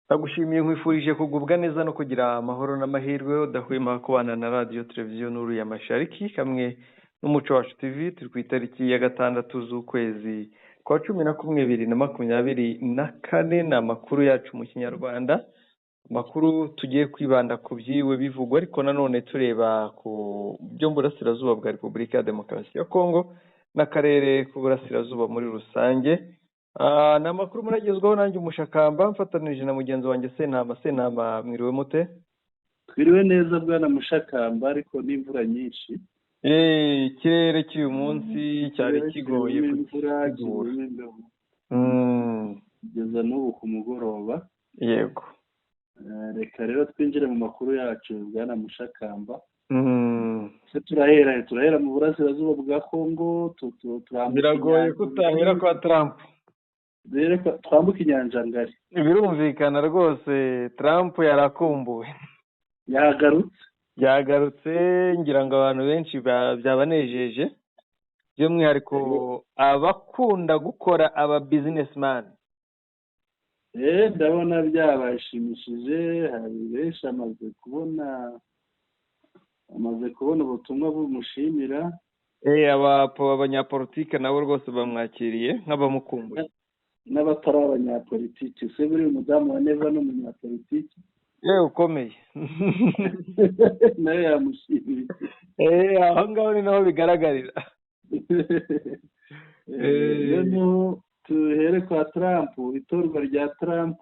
Ndagushimiye nkwifurije kugubwa neza no kugira amahoro n'amahirwe udahwema kubana na radiyo televiziyo n'uru ya Mashariki hamwe n'umuco wacu TV turi ku itariki ya 6 z'ukwezi kwa 11 2024 ni amakuru yacu mu kinyarwanda amakuru tugiye kwibanda ku byiwe bivugwa ariko nanone tureba ku byo mu burasirazuba bwa Repubulika ya Demokarasi ya Kongo n'akarere k'uburasirazuba muri rusange. Ni amakuru muragezwaho nanjye umushakamba mfatanije na mugenzi wanjye Sentama mwiriwe mute? Twiriwe neza bwana mushakamba ariko n'imvura nyinshi. Ikirere cy'uyu munsi cyari kigoye imvura kugeza n'ubu ku mugoroba. Yego. Reka rero twinjire mu makuru yacu bwana mushakamba. Se turahera mu burasirazuba bwa Kongo biragoye kutahera kwa Trump. Rero twambuka inyanja ngari. Birumvikana rwose Trump yarakumbuwe. Yagarutse ngira ngo abantu benshi byabanejeje by'umwihariko abakunda gukora aba businessman. Ndabona byabashimishije, hari benshi amaze kubona ubutumwa bumushimira. Abanyapolitike nabo rwose bamwakiriye nk'abamukumbuye. N'abatari abanyapolitiki se buri umudamu wa Neva n'umunyapolitiki ukomeye nawe yamushimira. Aho ngaho ni naho bigaragarira. Noneho tuhere kwa Trump, itorwa rya Trump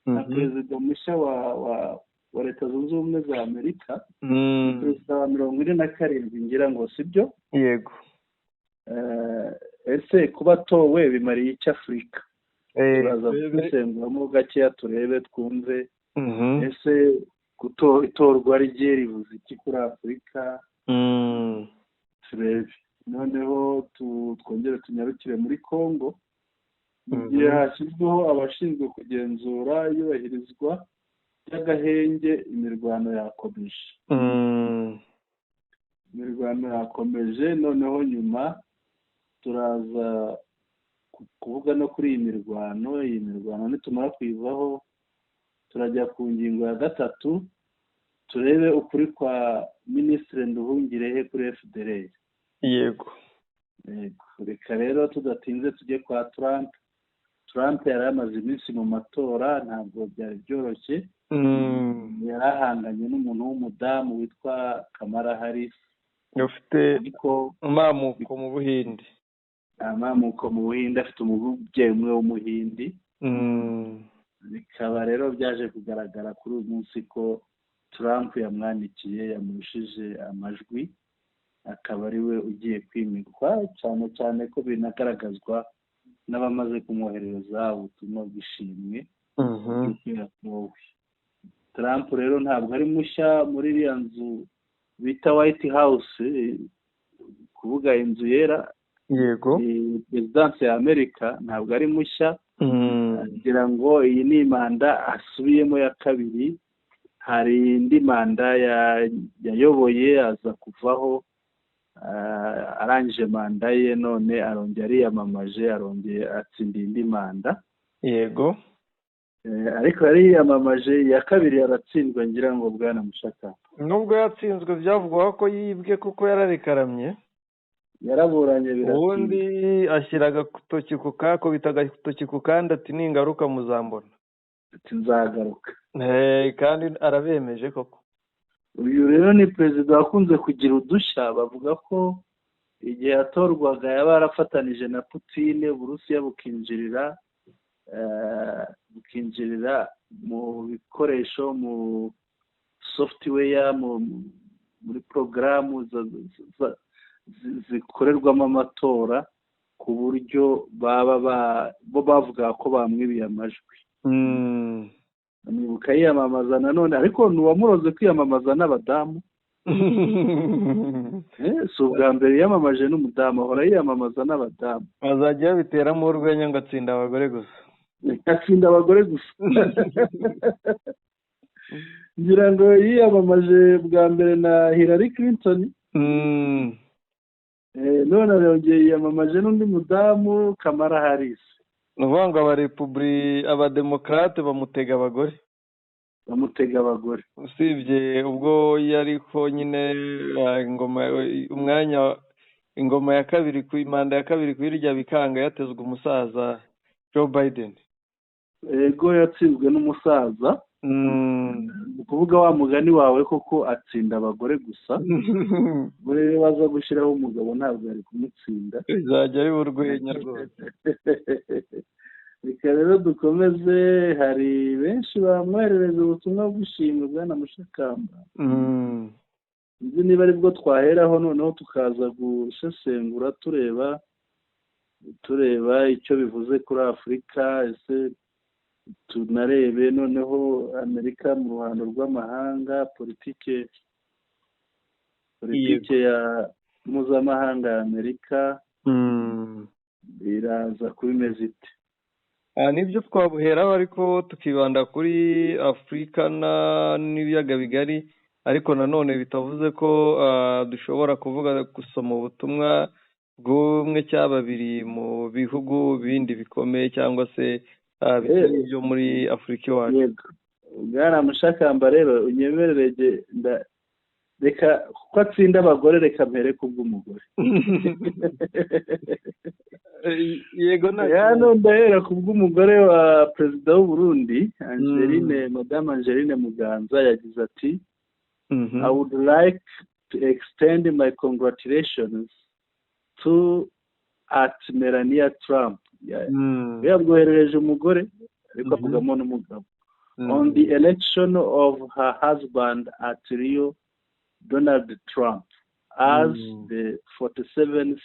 na perezida mushya wa Leta Zunze Ubumwe za Amerika, perezida wa 47 ngira ngo sibyo? Yego. Ese kuba towe bimariye iki Afurika? Turaza gusenguramo gakeya turebe twumve. Ese itorwa rye rivuze iki kuri Afurika? Turebe. Noneho twongere tunyarukire muri Kongo. Igihe hashyizweho abashinzwe kugenzura iyubahirizwa ry'agahenge, imirwano yakomeje. Noneho nyuma turaza kuvuga no kuri iyi mirwano nitumara kwivaho turajya ku ngingo ya 3 turebe ukuri kwa Minisitiri Nduhungirehe kuri FDLR. Yego. Reka rero tudatinze tujye kwa Trump yari amaze iminsi mu matora, ntabwo byari byoroshye. Yarahanganye n'umuntu w'umudamu witwa Kamala Harris ufite amamuko mu Buhindi. Afite umubyeyi umwe w'umuhindi. Bikaba rero byaje kugaragara kuri uyu munsi ko Trump yamwandikiye, yamurushije amajwi, akaba ari we ugiye kwimikwa, cyane ko binagaragazwa n'abamaze kumwoherereza ubutumwa bw'ishimwe. Trump rero ntabwo ari mushya muri iriya nzu bita White House, kuvuga inzu yera. Yego. Perezidansi ya Amerika ntabwo ari mushya. Kugira ngo iyi ni manda asubiyemo ya kabiri. Hari indi manda yayoboye aza kuvaho, arangije manda ye, none arongera ariyamamaje, arongeye atsindiye indi manda. Yego. Ariko yari yiyamamaje iya kabiri aratsindwa ngira ngo bwana mushaka. Nubwo yatsinzwe byavugwaho ko yibwe kuko yararekaramye. Yaraburanye birashoboka. Ubundi ashyira agatoki ku kako, bitaga agatoki ku kandi ati ningaruka muzambona. Ati nzagaruka. Kandi arabemeje koko. Uyu rero ni perezida wakunze kugira udushya. Bavuga ko igihe yatorwaga yaba yarafatanije na Putin, Uburusiya bukinjirira mu bikoresho, mu software, muri porogaramu zikorerwamo amatora, ku buryo bavuga ko bamwibiye amajwi. Nibuka yiyamamaza nanone, ariko ntiwamuroze kwiyamamaza n'abadamu. Si ubwa mbere yiyamamaje n'umudamu, ahora yiyamamaza n'abadamu. Azajya yabiteramo urwenya ngo atsinda abagore gusa. Ngira ngo yiyamamaje bwa mbere na Hillary Clinton. None yongeye yiyamamaje n'undi mudamu Kamala Harris. ni ukuvuga ngo abademokarate bamutega abagore, usibye ubwo yariko nyine ingoma ya kabiri ku manda ya kabiri ku irya bikanga yatezwe umusaza Joe Biden. Ego yatsinzwe n'umusaza. Ni kuvuga wa mugani wawe koko atsinda abagore gusa. Buri baza gushyiraho umugabo ntabwo yari kumutsinda. Bizajya ari urwenya rwose. Reka rero dukomeze, hari benshi bamwoherereje ubutumwa bw'ishimwe bwana Mushakamba. Nzi niba ari bwo twaheraho noneho tukaza gusesengura tureba icyo bivuze kuri Afurika, ese tunarebe noneho Amerika mu ruhando rw'amahanga, politike ya mpuzamahanga ya Amerika iraza kuba imeze ite. Nibyo twabuheraho ariko tukibanda kuri Afurika n'ibiyaga bigari, ariko nanone bitavuze ko dushobora gusoma ubutumwa bw'umwe cyangwa babiri mu bihugu bindi bikomeye cyangwa se bitari ibyo muri Afurika iwacu. Bwana Mushakamba rero unyemerere reka kuko atsinda abagore reka mpere kubw'umugore. Yego hano ndahera kubw'umugore wa perezida w'u Burundi Madame Angeline Muganza yagize ati I would like to extend my congratulations to Melania Trump. Yabwoherereje umugore ariko avugamo n'umugabo on the election of her husband at Rio, Donald Trump, as the 47th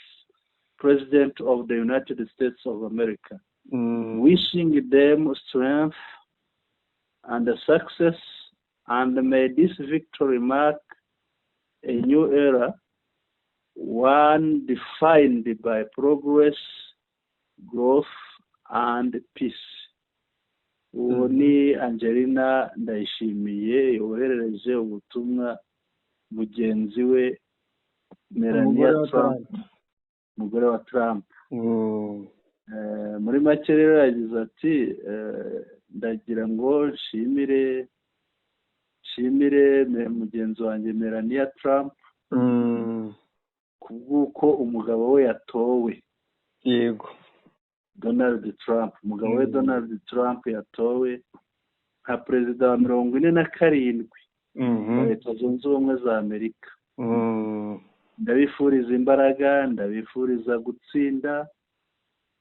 President of the United States of America, wishing them strength and success, and may this victory mark a new era, one defined by progress, growth, and peace. Uwo ni Angelina Ndayishimiye yoherereje ubutumwa mugenzi we Melania Trump, umugore wa Trump. Muri make rero yagize ati ndagira ngo nshimire mugenzi wanjye Melania Trump kubw'uko umugabo we yatowe. Yego. Donald Trump, umugabo we Donald Trump yatowe nka perezida wa 47 wa Leta Zunze Ubumwe za Amerika. Ndabifuriza imbaraga, ndabifuriza gutsinda,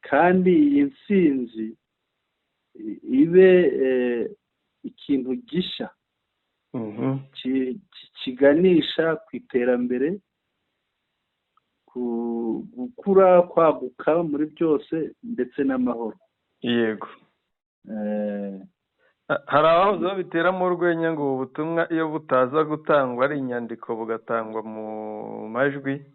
kandi iyi ntsinzi ibe ikintu gisha kiganisha ku iterambere, gukura, kwaguka muri byose ndetse n'amahoro. Yego. Hari abahoze babiteramo urwenya ngo ubutumwa iyo butaza gutangwa ari inyandiko bugatangwa mu majwi,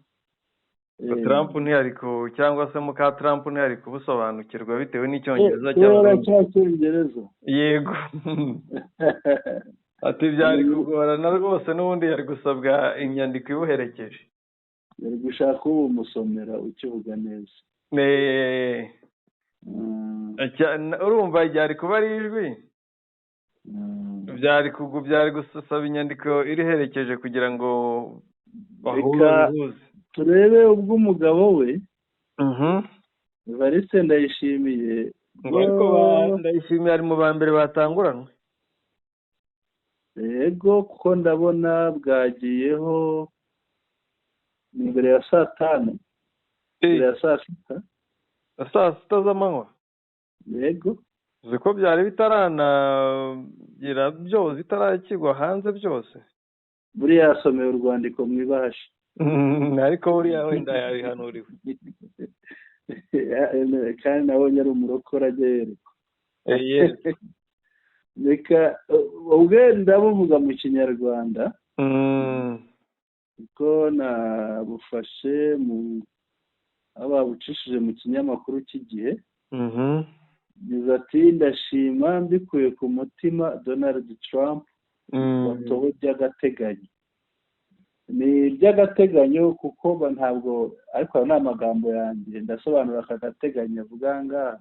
Trump ntiyari cyangwa se muka Trump ntiyari kubusobanukirwa bitewe n'icyongereza cy'Icyongereza. Yego. Ati byari kugorana rwose, n'ubundi yari gusabwa inyandiko ibuherekeje. Yari gushaka uwo musomera ukivuga neza. Urumva ryari kuba ari ijwi, byari gusaba inyandiko iriherekeje kugira ngo bahuze. Turebe ubw'umugabo we Evariste Ndayishimiye. Ariko Ndayishimiye ari mu ba mbere batanguranwe. Yego, kuko ndabona bwagiyeho imbere ya saa 5, imbere ya saa 6, saa 6 z'amanywa. Yego, ziko byari bitaranagira byose, bitarakigwa hanze byose. buriya yasomeye urwandiko mu ibahasha. Ariko buriya wenda yabihanuriwe. Kandi nabonye ari umurokora ajya yerekwa. Reka ubwe ndabuvuga mu Kinyarwanda, kuko nabufashe aho babucishije mu kinyamakuru cy'Igihe. Biza ati ndashima mbikuye ku mutima Donald Trump watowe by'agateganyo. Ni by'agateganyo kuko ntabwo, ariko ni amagambo yanjye ndasobanura aka gateganyo avuga ngaha.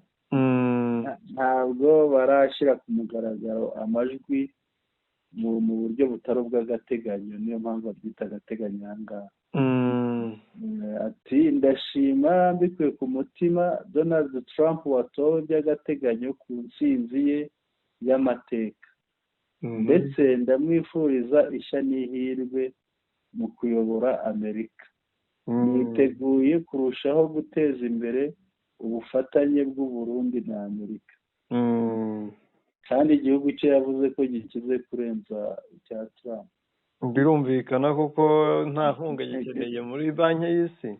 ntabwo barashyira ku mugaragaro amajwi mu buryo butari ubw'agateganyo, niyo mpamvu babyita agateganyo aha ngaha. Ati ndashima mbikuye ku mutima Donald Trump watowe by'agateganyo ku ntsinzi ye y'amateka, ndetse ndamwifuriza ishya n'ihirwe mu kuyobora Amerika. Niteguye kurushaho guteza imbere ubufatanye bw'u Burundi na Amerika, kandi igihugu cye yavuze ko gikize kurenza icya Trump. Birumvikana kuko nta nkunga gikeneye muri banki y'isi.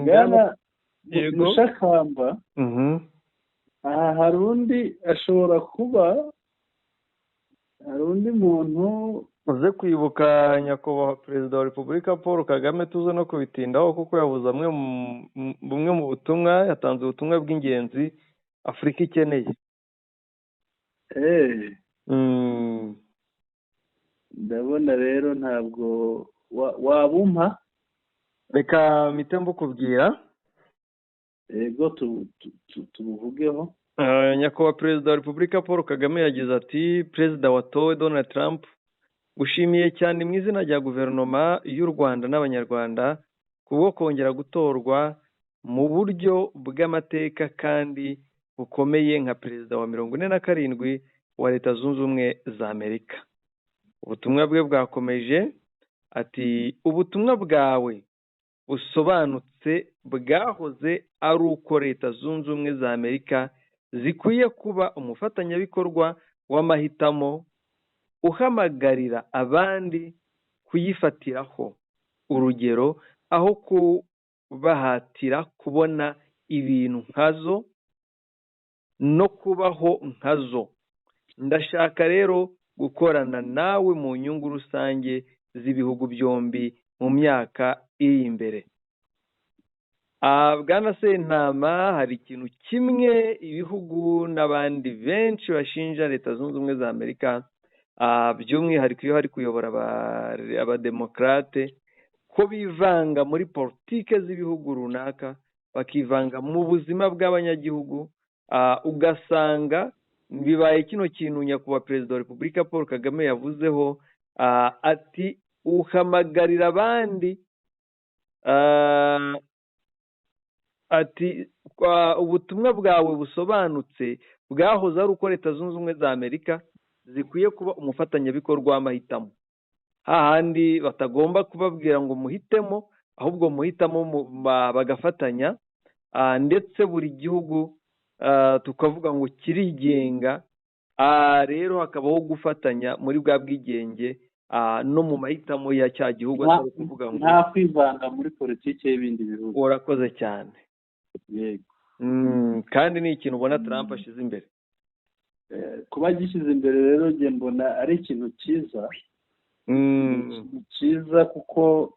Bwana Mushakamba, aha hari undi muntu uze kwibuka nyakubahwa perezida wa repubulika Paul Kagame, tuze no kubitindaho kuko yavuze bumwe mu butumwa, yatanze ubutumwa bw'ingenzi Afurika ikeneye. Ndabona rero ntabwo wabumpa, reka mpite mbukubwira. Yego tubuvugeho. Nyakubahwa perezida wa repubulika Paul Kagame yagize ati: perezida watowe Donald Trump, gushimiye cyane mu izina rya guverinoma y'u Rwanda n'abanyarwanda kubwo kongera gutorwa mu buryo bw'amateka kandi bukomeye nka perezida wa 47 wa Leta Zunze Ubumwe za Amerika. Ubutumwa bwe bwakomeje ati: ubutumwa bwawe busobanutse bwahoze ari uko Leta Zunze Ubumwe za Amerika zikwiye kuba umufatanyabikorwa w'amahitamo, uhamagarira abandi kuyifatiraho urugero aho kubahatira kubona ibintu nkazo no kubaho nkazo. Ndashaka rero gukorana nawe mu nyungu rusange z'ibihugu byombi mu myaka iri imbere. Bwana Sentama, hari ikintu kimwe ibihugu n'abandi benshi bashinja Leta Zunze Ubumwe za Amerika, by'umwihariko iyo hari kuyobora abademokarate, ko bivanga muri politike z'ibihugu runaka, bakivanga mu buzima bw'abanyagihugu. Ugasanga bibaye kino kintu nyakubahwa perezida wa repubulika Paul Kagame yavuzeho, ati uhamagarira abandi, ati ubutumwa bwawe busobanutse bwahoze ari uko Leta Zunze Ubumwe za Amerika zikwiye kuba umufatanyabikorwa w'amahitamo, hahandi batagomba kubabwira ngo muhitemo, ahubwo muhitamo bagafatanya, ndetse buri gihugu tukavuga ngo kirigenga, rero hakabaho gufatanya muri bwa bwigenge no mu mahitamo ya cya gihugu, atari kuvuga ngo nta kwivanga muri politiki y'ibindi bihugu. Urakoze cyane. Yego. Kandi ni ikintu ubona Trump ashyize imbere. Kuba gishyize imbere rero njye mbona ari ikintu cyiza, cyiza kuko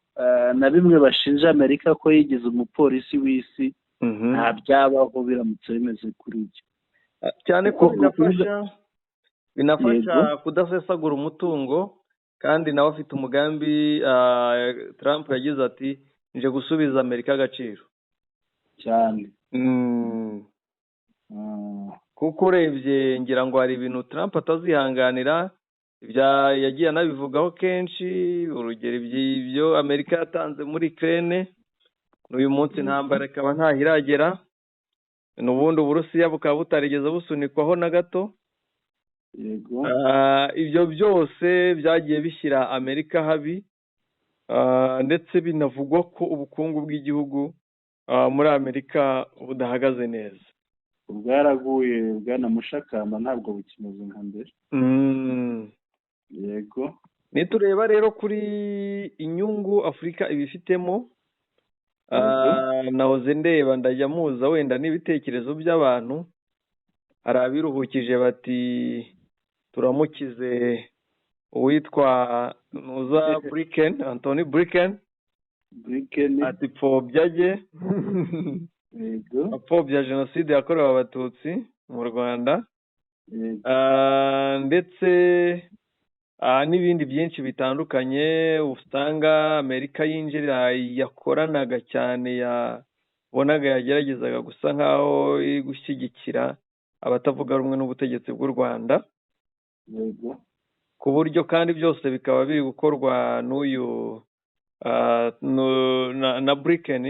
na bimwe bashinja Amerika ko yigize umupolisi w'isi nta byabaho biramutse bimeze kuri ibyo, cyane ko binafasha kudasesagura umutungo. Kandi nawe afite umugambi, Trump yagize ati nje gusubiza Amerika agaciro cyane. Kuko urebye ngira ngo hari ibintu Trump atazihanganira, yagiye anabivugaho kenshi. Urugero ibyo Amerika yatanze muri Ukraine, n'uyu munsi intambara ikaba ntahiragera, n'ubundi Uburusiya bukaba butarigeze busunikwaho na gato. Yego. Ibyo byose byagiye bishyira Amerika habi, ndetse binavugwa ko ubukungu bw'igihugu muri Amerika budahagaze neza. Bwaraguye Bwana Mushakamba, ntabwo bukimeze nka mbere. Yego. Nitureba rero kuri inyungu Afurika ibifitemo, nahoze ndeba ndajya muza wenda n'ibitekerezo by'abantu. Hari abiruhukije bati turamukize uwitwa Anthony Blinken, ati pfobya jye, apfobya jenoside yakorewe abatutsi mu Rwanda, ndetse n'ibindi byinshi bitandukanye usanga Amerika yinjira yakoranaga cyane ubonaga yageragezaga gusa nk'aho iri gushyigikira abatavuga rumwe n'ubutegetsi bw'u Rwanda, ku buryo kandi byose bikaba biri gukorwa n'uyu na Blinken,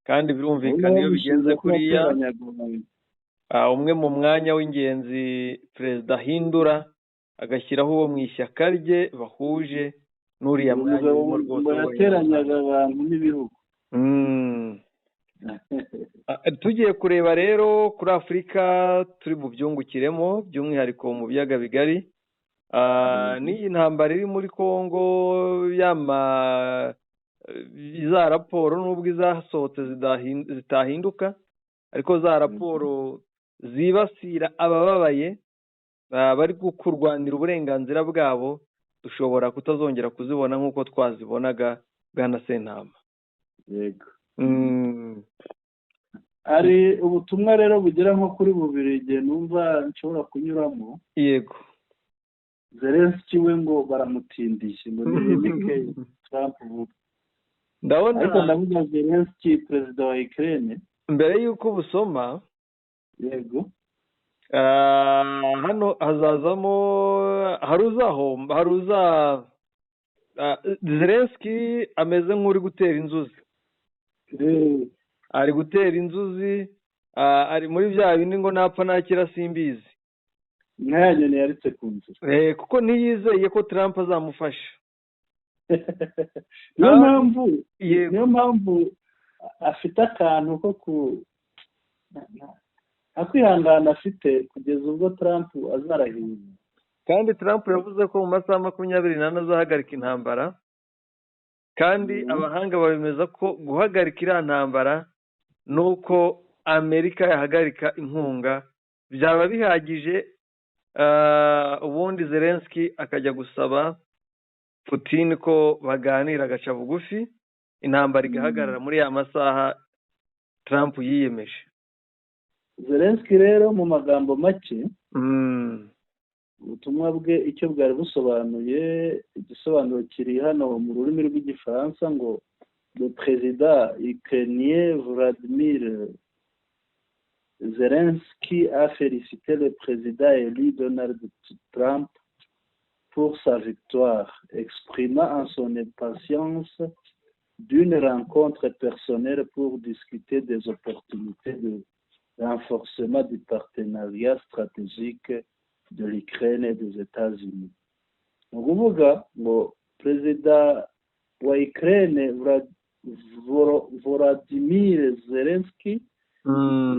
kandi birumvikana iyo bigenze kuriya umwe mu mwanya w'ingenzi perezida ahindura agashyiraho uwo mu ishyaka rye bahuje n'uriya mwanya rwose yateranyaga abantu n'ibihugu. Tugiye kureba rero kuri Afurika turi bubyungukiremo by'umwihariko mu biyaga bigari, n'iyi ntambara iri muri Congo za raporo nubwo izasohotse zitahinduka, ariko za raporo zibasira abababaye bari kurwanira uburenganzira bwabo dushobora kutazongera kuzibona nk'uko twazibonaga bwana Sentama. Yego. Hari ubutumwa rero bugera nko kuri bubiri igihe numva nshobora kunyuramo. Yego. Zelensky we ngo baramutindishe ngo ni Trump vuba. Ndabona ariko ndavuga Zelensky perezida wa Ukraine mbere y'uko busoma. Yego. Hano hazazamo Zelensky ameze nk'uri gutera inzuzi. Ari gutera inzuzi, ari muri bya bindi ngo napfa nakira simbizi. Nkaya nyene yaritse ku nzira. Kuko ntiyizeye ko Trump azamufasha. Niyo mpamvu afite akantu ko akwihangana afite kugeza ubwo Trump azarahira. Kandi Trump yavuze ko mu masaha 24 azahagarika intambara, kandi abahanga babemeza ko guhagarika iriya ntambara nuko Amerika yahagarika inkunga byaba bihagije, ubundi Zelensky akajya gusaba Putin ko baganira agaca bugufi, intambara igahagarara muri ya masaha Trump yiyemeje. Zelensky rero mu magambo make ubutumwa bwe icyo bwari busobanuye, igisobanuro kiri hano mu rurimi rw'igifaransa ngo le président ukrainien Vladimir Zelensky a félicité le président élu Donald Trump pour sa victoire, exprimant en son impatience d'une rencontre personnelle pour discuter des opportunités de renforcement du partenariat stratégique de l'Ukraine et des États-Unis. Ni ukuvuga ngo perezida wa Ukraine Volodymyr Zelensky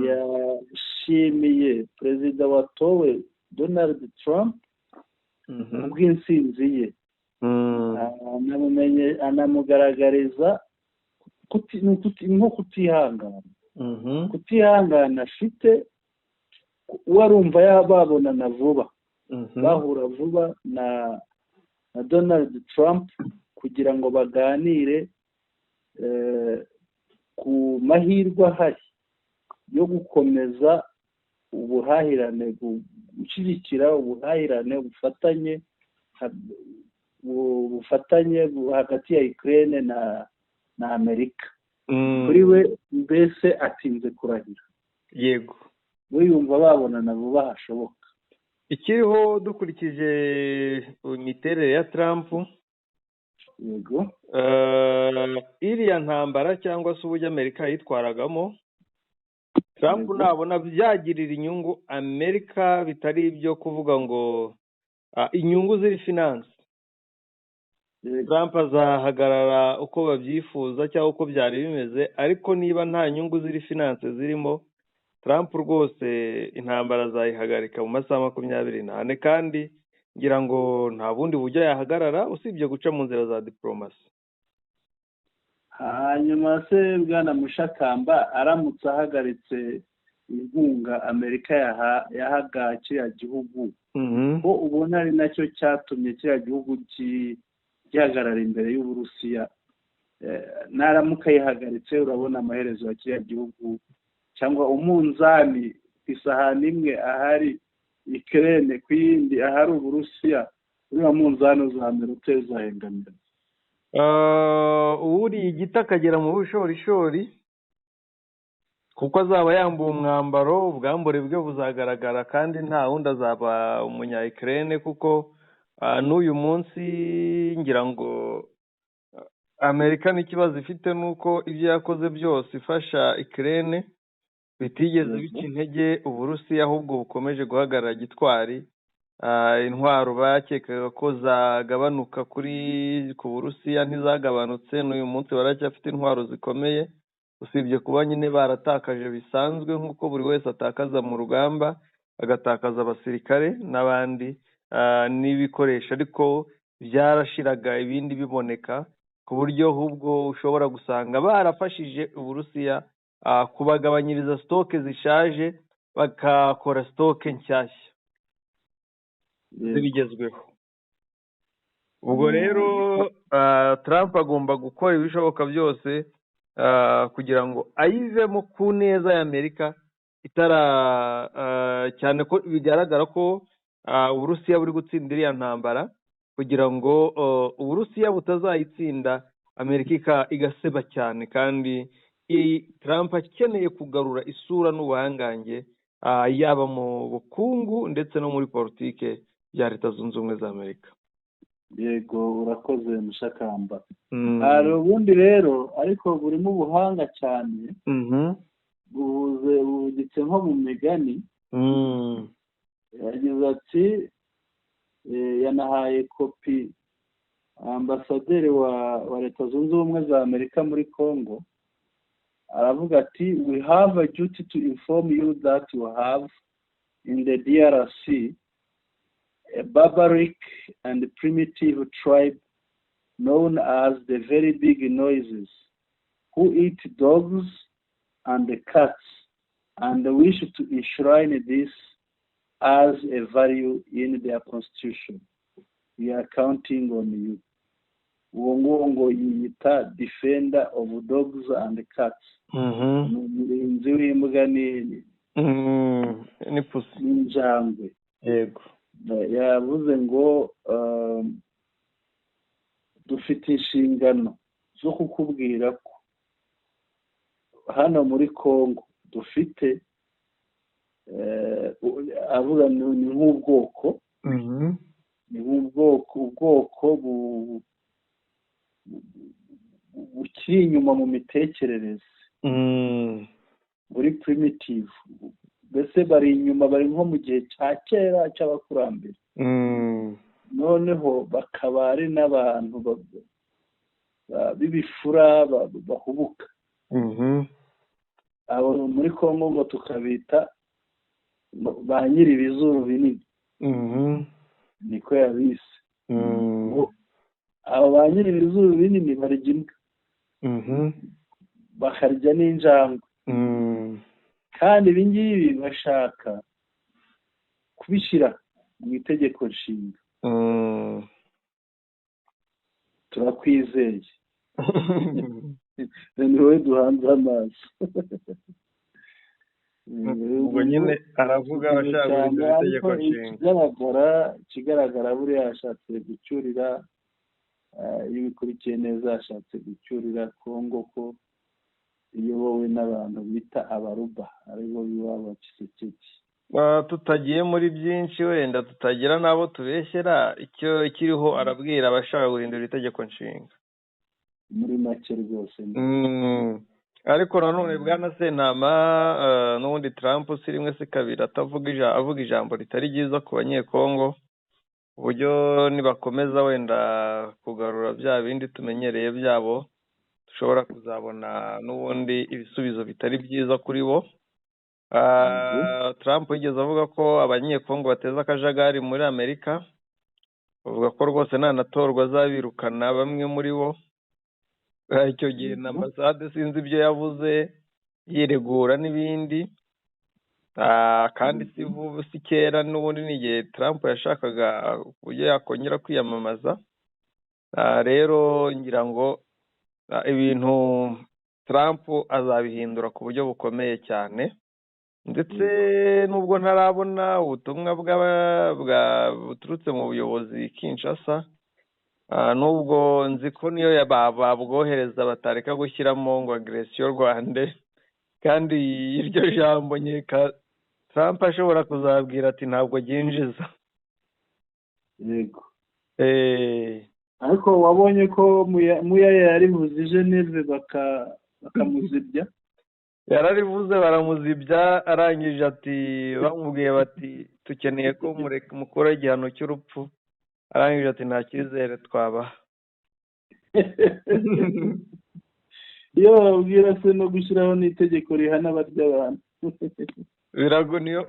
yashimiye perezida watowe Donald Trump ubw'intsinzi ye, anamugaragariza nko kutihangana afite, warumva babonana vuba, bahura vuba na Donald Trump kugira ngo baganire ku mahirwe ahari yo gukomeza ubuhahirane, gushyigikira ubuhahirane, ubufatanye hagati ya Ukraine na Amerika. Kuri we mbese atinze kurahira. Yego. We yumva babonana vuba hashoboka. Ikiriho dukurikije imiterere ya Trump. Yego. Iriya ntambara cyangwa se uburyo Amerika yitwaragamo, Trump nabona byagirira inyungu Amerika bitari ibyo kuvuga ngo inyungu ziri finance. Trump azahagarara uko babyifuza cyangwa uko byari bimeze, ariko niba nta nyungu ziri finance zirimo, Trump rwose intambara azayihagarika mu masaha 24, kandi ngira ngo nta bundi buryo yahagarara usibye guca mu nzira za diplomasi. Hanyuma se bwana Mushakamba aramutse ahagaritse inkunga Amerika yahaga kiriya gihugu, ko ubona ari nacyo cyatumye kiriya gihugu gihagarara imbere y'Uburusiya, naramuka yihagaritse urabona amaherezo ya kiriya gihugu, cyangwa umunzani ku isahani imwe ahari Ukraine ku yindi ahari Uburusiya, uriya munzani uzamera utezahengamira. Uri igiti akagera mu bushorishori, kuko azaba yambuye umwambaro, ubwambure bwe buzagaragara kandi nta wundi azaba umunya-Ukraine, kuko n'uyu munsi ngira ngo Amerika n'ikibazo ifite ni uko ibyo yakoze byose ifasha Ukraine bitigeze bica intege Uburusiya, ahubwo bukomeje guhagarara gitwari. Intwaro bakekaga ko zagabanuka ku Burusiya ntizagabanutse, n'uyu munsi baracyafite intwaro zikomeye, usibye kuba nyine baratakaje bisanzwe nk'uko buri wese atakaza mu rugamba, agatakaza abasirikare n'abandi n'ibikoresho, ariko byarashiraga ibindi biboneka, ku buryo ahubwo ushobora gusanga barafashije Uburusiya kubagabanyiriza sitoke zishaje, bakakora sitoke nshyashya zibigezweho. ubwo rero Trump agomba gukora ibishoboka byose kugira ngo ayivemo ku neza y'Amerika, cyane ko bigaragara ko Uburusiya buri gutsinda iriya ntambara, kugira ngo Uburusiya butazayitsinda Amerika igaseba cyane, kandi Trump akeneye kugarura isura n'ubuhangange yaba mu bukungu ndetse no muri politike bya Leta Zunze Ubumwe za Amerika. Yego, urakoze Mushakamba. Hari ubundi rero ariko burimo ubuhanga cyane, bubuditse nko mu migani. Yagize ati, yanahaye kopi ambasaderi wa Leta Zunze Ubumwe za Amerika muri Congo, aravuga ati, we have a duty to inform you that you have in the DRC a barbaric and primitive tribe known as the Very Big Noises, who eat dogs and cats, and wish to enshrine this as a value in their constitution. We are counting on you. Uwo nguwo ngo yiyita defender of dogs and cats. Umurinzi w'imbwa n'injangwe. Yego. Yavuze ngo dufite inshingano zo kukubwira ko hano muri Congo dufite avuga ni nk'ubwoko, ubwoko bukiri inyuma mu mitekerereze, buri primitive, mbese bari inyuma, bari nko mu gihe cya kera cy'abakurambere. Noneho bakaba ari n'abantu b'ibifura bahubuka. Abo muri Congo ngo tukabita ba nyiri ibizuru binini, niko yabise. Abo ba nyiri ibizuru binini barya imbwa, bakarya n'injangwe, kandi ibi ngibi bashaka kubishyira mu itegeko nshinga. Turakwizeye, ni wowe duhanze amaso. Ubwo nyine aravuga abashaka guhindura itegeko nshinga. Ikigaragara buriya yashatse gucyurira, iyo bikurikiye neza yashatse gucyurira Congo ko iyobowe n'abantu bita abaruba, aribo biwabo Tshisekedi. Tutagiye muri byinshi, wenda tutagira n'abo tubeshyera, icyo kiriho arabwira abashaka guhindura itegeko nshinga muri make rwose. Ariko nanone Bwana Sentama, n'ubundi Trump si rimwe si kabiri avuga ijambo ritari ryiza ku banyekongo, uburyo nibakomeza wenda kugarura bya bindi tumenyereye byabo, dushobora kuzabona n'ubundi ibisubizo bitari byiza kuri bo. Trump yigeze avuga ko abanyekongo bateza akajagari muri Amerika, bavuga ko rwose nanatorwa azabirukana bamwe muri bo. Icyo gihe na ambasade sinzi ibyo yavuze, yiregura n'ibindi, kandi si kera, n'ubundi ni igihe Trump yashakaga uburyo yakongera kwiyamamaza. Rero ngira ngo ibintu Trump azabihindura ku buryo bukomeye cyane, ndetse nubwo ntarabona ubutumwa buturutse mu buyobozi Kinshasa, nubwo nzi ko niyo babwohereza batareka gushyiramo ngo agresiyo Rwanda, kandi iryo jambo nkeka Trump ashobora kuzabwira ati ntabwo ryinjiza. yego ariko wabonye ko muya yarivuze i Geneve bakamuzibya. Yararivuze baramuzibya, arangije ati bamubwiye bati tukeneye ko mukora igihano cy'urupfu, arangije ati nta cyizere twabaha. iyo bababwira se no gushyiraho n'itegeko rihana abarya abantu.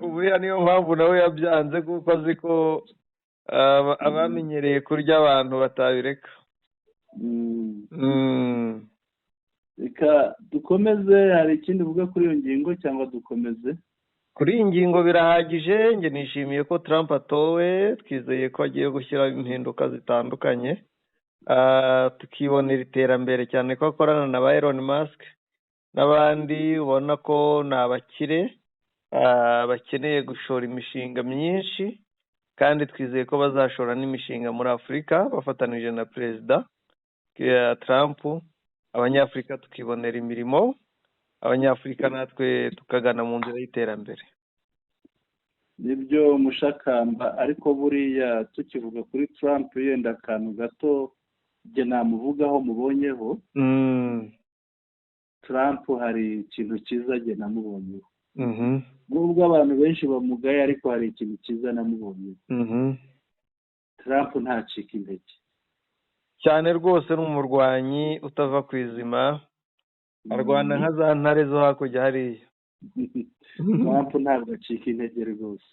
Buriya niyo mpamvu nawe yabyanze, kuko azi ko abamenyereye kurya abantu batabireka. Reka dukomeze, hari ikindi uvuga kuri iyo ngingo cyangwa dukomeze? Kuri iyi ngingo birahagije. Njye nishimiye ko Trump atowe, twizeye ko agiye gushyira impinduka zitandukanye, tukibonera iterambere, cyane ko akorana na ba Elon Musk n'abandi ubona ko ni abakire bakeneye gushora imishinga myinshi, kandi twizeye ko bazashora n'imishinga muri Afurika bafatanije na perezida Trump. Abanyafurika tukibonera imirimo, abanyafurika natwe tukagana mu nzira y'iterambere. Nibyo mushakamba, ariko buriya tukivuga kuri Trump yenda akantu gato njye namuvugaho mubonyeho. Trump hari ikintu cyiza njye namubonyeho. Nubwo abantu benshi bamugaye, ariko hari ikintu cyiza namubonyeho. Trump ntacika intege cyane rwose, ni umurwanyi utava ku izima, arwana nka za ntare zo hakurya hariya. Trump ntabwo acika intege rwose.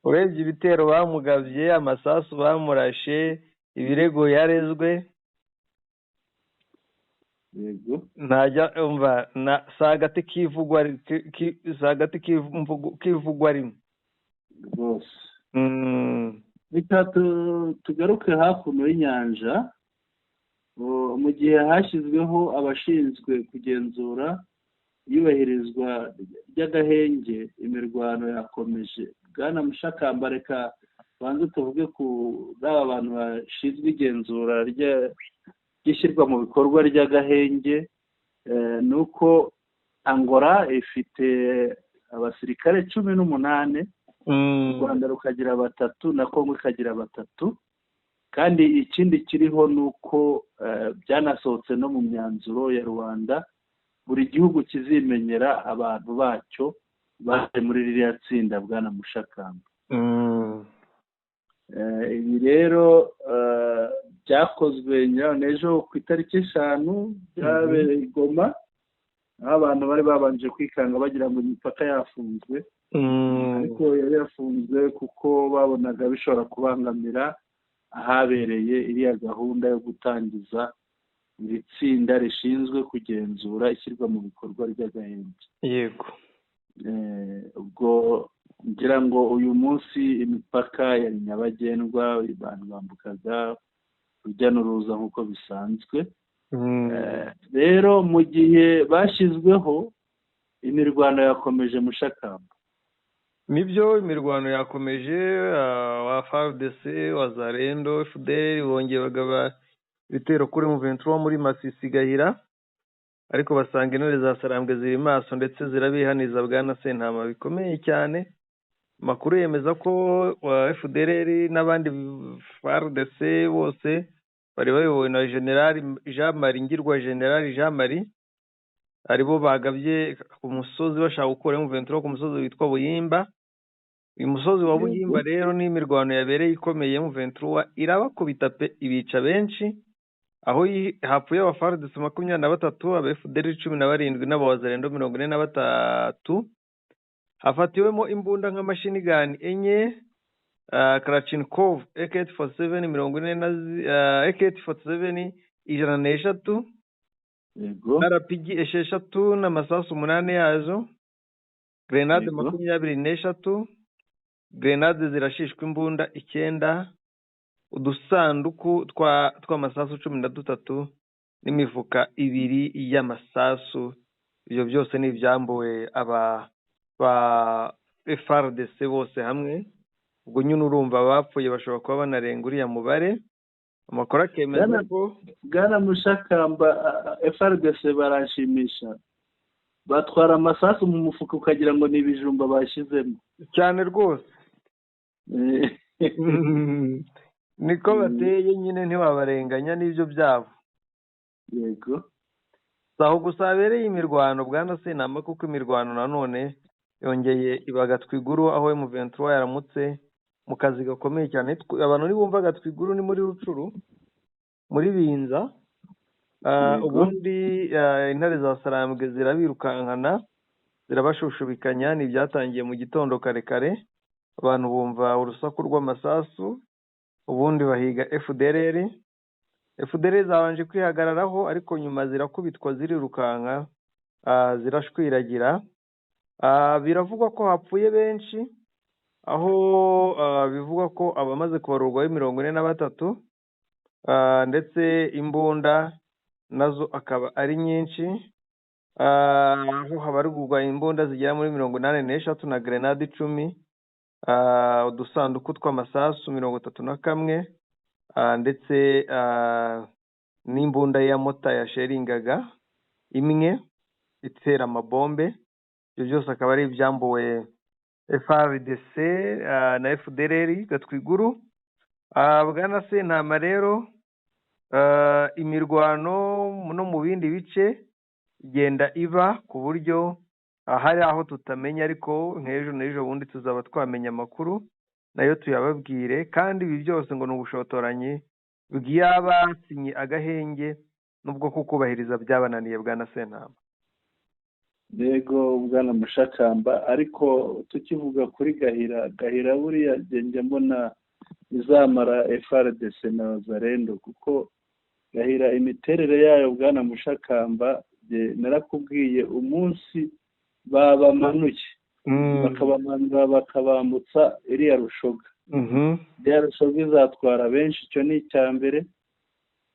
Urebye ibitero bamugabye, amasasu bamurashe, ibirego yarezwe, yego ntajya umva si agati kivugwa rimwe rwose. Reka tugaruke hakuno y'inyanja. Mu gihe hashyizweho abashinzwe kugenzura iyubahirizwa ry'agahenge, imirwano yakomeje. Bwana Mushakamba, reka banze tuvuge kuri aba bantu bashinzwe igenzura ry'ishyirwa mu bikorwa ry'agahenge. Ni uko Angola ifite abasirikare 18, u Rwanda rukagira 3 na Kongo ikagira 3, kandi ikindi kiriho ni uko byanasohotse no mu myanzuro ya Rwanda, buri gihugu kizimenyera abantu bacyo baje muri ririya tsinda. Bwana Mushakamba, ibi rero byakozwe ejo ku itariki 5 byabereye i Goma, aho abantu bari babanje kwikanga bagira ngo imipaka yafunzwe, ariko yari yafunzwe kuko babonaga bishobora kubangamira ahabereye iriya gahunda yo gutangiza iri tsinda rishinzwe kugenzura ishyirwa mu bikorwa ry'agahenge. Yego. Ubwo ngira ngo uyu munsi imipaka yari nyabagendwa, abantu bambukaga urujya n'uruza nk'uko bisanzwe. Rero mu gihe bashyizweho, imirwano yakomeje. Mushakamba, nibyo, imirwano yakomeje. wa FARDC, Wazalendo, FDL bongeye bagaba ibitero kuri M23 muri Masisi Gahira, ariko basanga intore za Sarambwe ziri maso ndetse zirabihaniza Bwana Sentama bikomeye cyane. Makuru yemeza ko FDL n'abandi FARDC bose bari bayobowe na General Jean Marie Ngirwa. General Jean Marie aribo bagabye ku musozi bashaka gukora M23 ku musozi witwa Buyimba. Uyu musozi wa Buyimba rero ni imirwano yabereye ikomeye. M23 irabakubita pe, ibica benshi, aho hapfuye aba FARDC 23, aba FDL 17 n'abawazalendo 43. Hafatiwemo imbunda nka machine gun 4, Kalashnikov AK-47 AK-47 103, yego, RPG 6 n'amasasu 8 yazo, grenade 23, grenade zirashishwa imbunda 9, udusanduku tw'amasasu 13 n'imifuka 2 y'amasasu. Ibyo byose ni ibyambuwe aba FARDC bose hamwe. Ubwo nyine urumva bapfuye bashobora kuba banarenga uriya mubare. Amakuru akemeza ko Bwana Mushakamba, FARDC barashimisha. batwara amasasu mu mufuka ukagira ngo ni ibijumba bashyizemo cyane rwose. Niko bateye nyine, ntiwabarenganya n'ibyo byabo. yego aho gusa habereye imirwano bwana Sentama, kuko imirwano nanone yongeye iba Gatwiguru, aho M23 yaramutse mu kazi gakomeye cyane. Abantu nibumva Gatwiguru ni muri Rucuru, muri Binza. Ubundi intare za Sarambwe zirabirukankana, zirabashushubikanya. Ni byatangiye mu gitondo kare kare, abantu bumva urusaku rw'amasasu, ubundi bahiga FDLR. FDLR zabanje kwihagararaho, ariko nyuma zirakubitwa zirirukanka, zirashwiragira. Biravugwa ko hapfuye benshi, aho bivugwa ko abamaze kubarurwaho 43, ndetse imbunda nazo akaba ari nyinshi, aho habarurwa imbunda zigera muri 83 na grenade 10, udusanduku tw'amasasu 31, ndetse n'imbunda ya mota yasheringaga imwe itera amabombe. Ibyo byose akaba ari ibyambuwe FARDC na FDLR Gatwiguru. Bwana Sentama rero, imirwano no mu bindi bice igenda iba ku buryo hari aho tutamenya, ariko nk'ejo n'ejo bundi tuzaba twamenya amakuru nayo tuyababwire. Kandi ibi byose ngo ni ubushotoranyi bw'abasinye agahenge, nubwo kukubahiriza byabananiye bwana Sentama. yego bwana Mushakamba, ariko tukivuga kuri Gahira buriya njya mbona izamara FARDC na Wazalendo, kuko Gahira imiterere yayo bwana Mushakamba, narakubwiye umunsi babamanuye bakabamanura bakabambutsa iriya Rushoga. iriya Rushoga izatwara benshi, icyo ni icya mbere.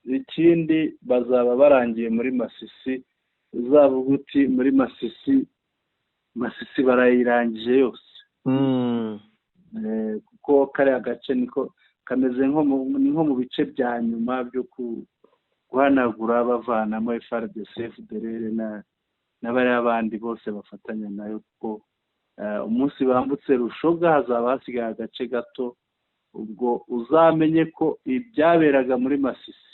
Ikindi bazaba barangiye muri Masisi, uzavuga uti muri Masisi barayirangije yose. Kuko kariya gace niko kameze nko mu bice bya nyuma byo guhanagura bavanamo FARDC, FDLR n'abariya bandi bose bafatanya nayo, kuko umunsi bambutse Rushoga hazaba hasigaye agace gato. Ubwo uzamenye ko ibyaberaga muri Masisi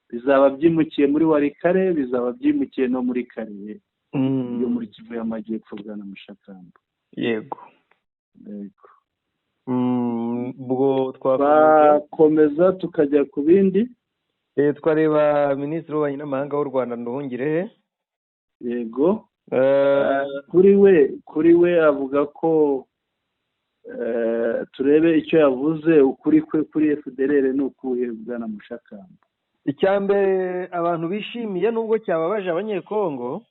bizaba byimukiye muri Warikare, bizaba byimukiye no muri Kariye yo muri Kivu y'Amajyepfo bwana Mushakamba. Yego. Ubwo twakomeza tukajya ku bindi. Twareba Minisitiri w'Ububanyi n'Amahanga w'u Rwanda Nduhungirehe. Yego. Kuri we avuga ko turebe icyo yavuze, ukuri kwe kuri FDLR ni ukuhe bwana Mushakamba? Icyambere abantu bishimiye nubwo cyababaje abanyekongo,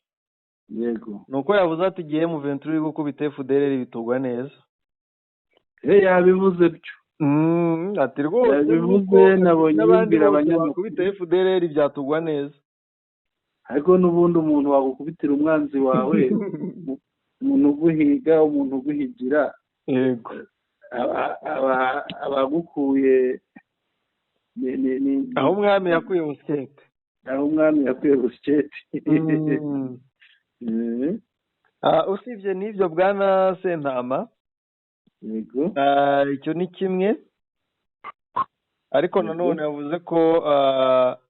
yego, nuko yavuze ati giye mu 23 gukubita FDLR bitugwa neza. Yabivuze byo. Ati rwose yabivuze, nabonye bimbira abanyamakuru gukubita FDLR byatugwa neza. Ariko n'ubundi umuntu wagukubitira umwanzi wawe, umuntu uguhiga, umuntu uguhigira, yego, abagukuye aho umwami yakuye buskete. Usibye n'ibyo bwana Sentama, yego, icyo ni kimwe. Ariko nanone yavuze ko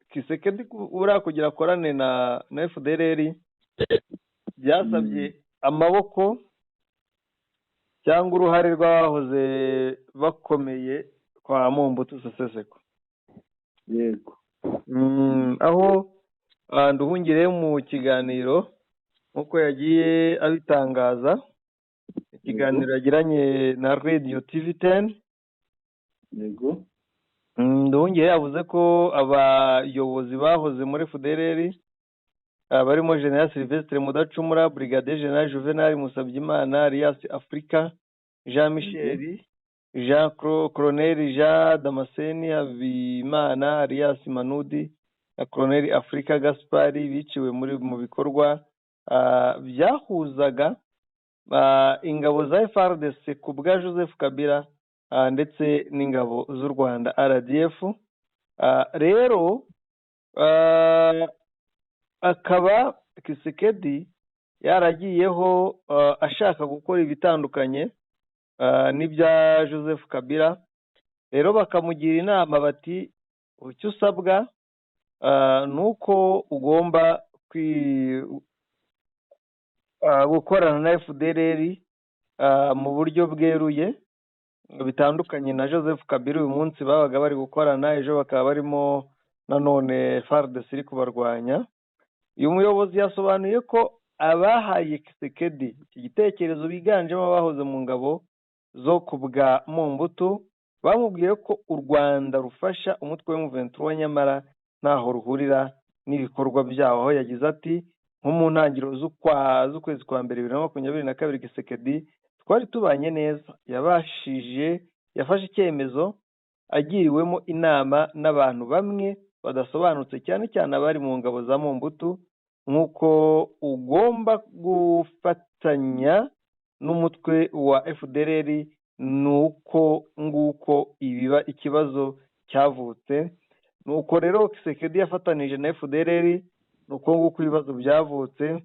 Kisekedi ura kugira akorane na FDLR byasabye amaboko cyangwa uruhare rw'abahoze bakomeye kwa Mobutu Sese Seko. Yego. Aho Nduhungire mu kiganiro nkuko yagiye abitangaza, ikiganiro yagiranye na Radio TV10. Yego. Nduhungire yavuze ko abayobozi bahoze muri FDLR barimo General Sylvestre Mudacumura, Brigadier General Juvenal Musabyimana, Alias Africa, Jean Michel, Jean Colonel Jean Damascene Habimana Alias Manudi na Colonel Africa Gaspari biciwe mu bikorwa byahuzaga ingabo za FARDC ku bwa Joseph Kabila ndetse n'ingabo z'u Rwanda RDF. Rero akaba Kisekedi yaragiyeho ashaka gukora ibitandukanye n'ibya Joseph Kabila. Rero bakamugira inama bati icyo usabwa ni uko ugomba gukorana na FDLR mu buryo bweruye bitandukanye na Joseph Kabila. Uyu munsi babaga bari gukorana, ejo bakaba barimo nanone FARDC iri kubarwanya. Uyu muyobozi yasobanuye ko abahaye Tshisekedi iki gitekerezo biganjemo abahoze mu ngabo zo kubwa Mobutu bamubwiye ko u Rwanda rufasha umutwe w'M23 nyamara ntaho ruhurira n'ibikorwa byawo, aho yagize ati nko mu ntangiriro z'ukwezi kwa mbere 2022 Tshisekedi twari tubanye neza, yafashe icyemezo agiriwemo inama n'abantu bamwe badasobanutse cyane cyane abari mu ngabo za Mobutu, nk'uko ugomba gufatanya n'umutwe wa FDLR, nuko nguko ibiba ikibazo cyavutse. Nuko rero Tshisekedi yafatanije na FDLR, nuko nguko ibibazo byavutse.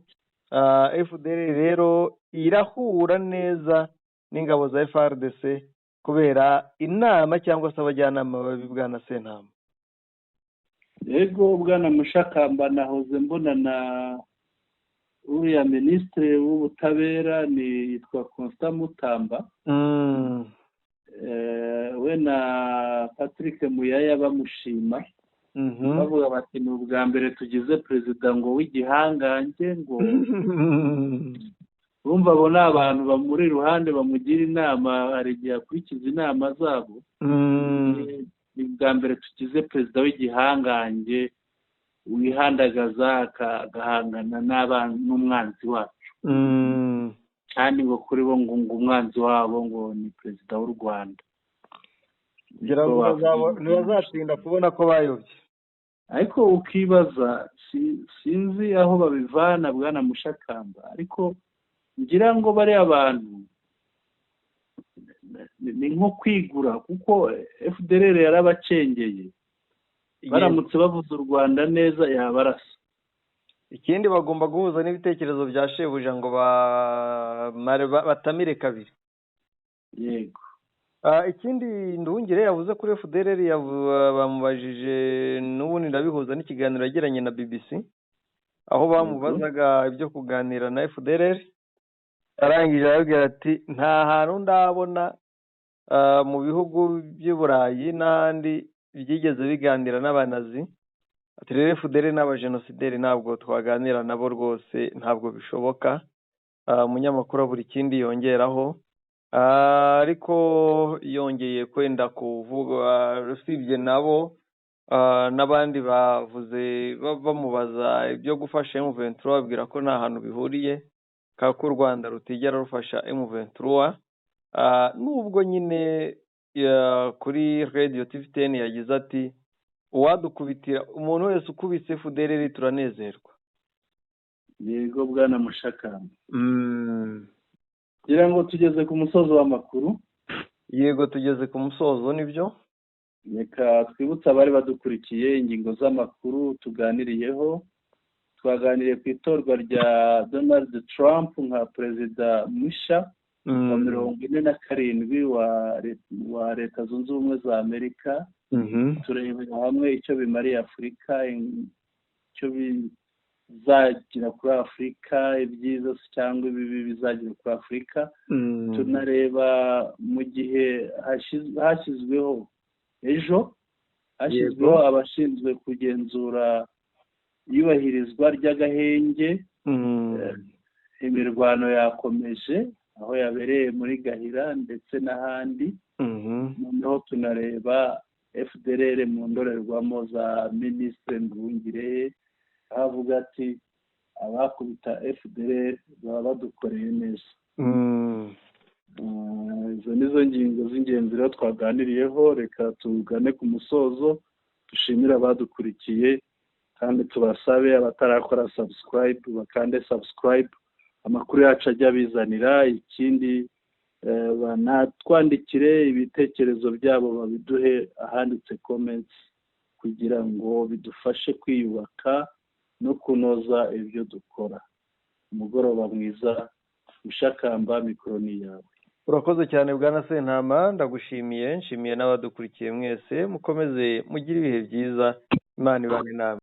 FDLR rero irahura neza n'ingabo za FARDC kubera inama cyangwa se abajyanama babi bwana Sentama. Yego bwana Mushakamba, nahoze mbonana uriya minisitiri w'ubutabera yitwa Constant Mutamba, we na Patrick Muyaya bamushima, bavuga bati ni ubwa mbere tugize perezida ngo w'igihangange, ngo urumva abo ni abantu bamuri iruhande bamugira inama, hari igihe akurikiza inama zabo. Ni ubwa mbere tugize perezida w'igihangange wihandagaza agahangana n'umwanzi wacu, kandi ngo kuri bo ngo umwanzi wabo ngo ni perezida w'u Rwanda. kugira ngo ntibazatsinda kubona ko bayobye. Ariko ukibaza, sinzi aho babivana bwana Mushakamba, ariko ngira ngo bari abantu ni nko kwigura, kuko FDLR yarabacengeye, baramutse bavuze u Rwanda neza yabarasa. Ikindi bagomba guhuza n'ibitekerezo bya shebuja ngo batamire kabiri. Yego. Ikindi Nduhungire yavuze kuri FDLR, bamubajije n'ubundi ndabihuza n'ikiganiro yagiranye na BBC, aho bamubazaga ibyo kuganira na FDLR, arangije arabwira ati nta hantu ndabona mu bihugu by'i Burayi n'ahandi byigeze biganira n'abanazi. Ati rero FDLR n'abajenosideri ntabwo twaganira nabo rwose, ntabwo bishoboka. Umunyamakuru buri kindi yongeraho, ariko yongeye kwenda kuvuga usibye nabo n'abandi bavuze bamubaza ibyo gufasha M23, babwira ko nta hantu bihuriye, kako u Rwanda rutigera rufasha M23. Nubwo nyine kuri Radio TV10 yagize ati uwadukubitira, umuntu wese ukubise FDLR turanezerwa. Yego bwana Mushakamba. Ngira ngo tugeze ku musozo w'amakuru. Yego tugeze ku musozo, nibyo. Reka twibutse abari badukurikiye ingingo z'amakuru tuganiriyeho. Twaganiriye ku itorwa rya Donald Trump nka perezida mushya wa 47 wa Leta Zunze Ubumwe za Amerika. Turebera hamwe icyo bimariye Afurika, icyo bizagira kuri Afurika, ibyiza cyangwa ibibi bizagira kuri Afurika. Tunareba mu gihe hashyizweho abashinzwe kugenzura iyubahirizwa ry'agahenge. Imirwano yakomeje aho yabereye muri Gahira ndetse n'ahandi. Noneho tunareba FDLR mu ndorerwamo za Minisitiri Nduhungire, avuga ati abakubita FDLR baba badukoreye neza. Izo nizo ngingo z'ingenzi rero twaganiriyeho. Reka tugane ku musozo, dushimira abadukurikiye kandi tubasabe abatarakora subscribe bakande subscribe, amakuru yacu ajya bizanira. Ikindi banatwandikire ibitekerezo byabo babiduhe ahanditse comments, kugira ngo bidufashe kwiyubaka no kunoza ibyo dukora. umugoroba mwiza. Ushakamba, mikoro ni yawe. urakoze cyane bwana Sentama, ndagushimiye, nshimiye n'abadukurikiye mwese, mukomeze mugire ibihe byiza, Imana ibane namwe.